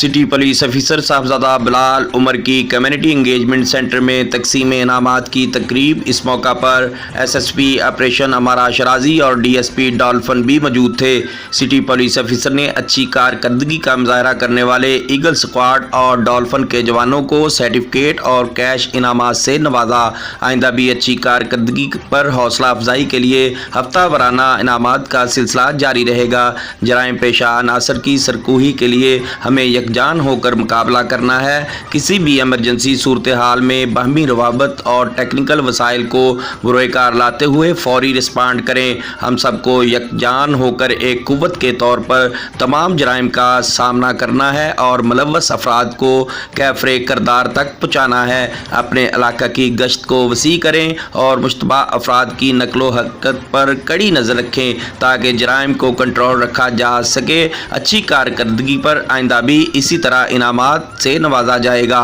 City police officer Sahibzada Bilal Umar की community engagement centre में तकसीम इनामात की तकरीब। इस मौका पर एसएसपी ऑपरेशन अमारा शराजी और डीएसपी डॉल्फिन भी मौजूद थे। सिटी पुलिस ऑफिसर ने अच्छी कारकर्दगी का मुजाहरा करने वाले ईगल स्क्वाड और डॉल्फिन के जवानों को सर्टिफिकेट और कैश इनामात से नवाजा। आइंदा भी अच्छी कारकर्दगी पर हौसला अफजाई के लिए हफ्ता वाराना इनामात का सिलसिला जारी रहेगा। जराइम पेशा अनासर की सरकोही के लिए हमें यकजान होकर मुकाबला करना है। किसी भी एमरजेंसी सूरत हाल में बाहमी रवाबत और टेक्निकल वसाइल को बुरोकार लाते हुए फौरी रिस्पांड करें। हम सबको यकजान होकर एक कुव्वत के तौर पर तमाम जराइम का सामना करना है और मुलव्वस अफराद को कैफरे करदार तक पहुँचाना है। अपने इलाका की गश्त को वसी करें और मुश्तबा अफराद की नकलो हरकत पर कड़ी नज़र रखें ताकि जराइम को कंट्रोल रखा जा सके। अच्छी कारकर्दगी पर आइंदा भी इसी तरह इनामात से नवाजा जाएगा।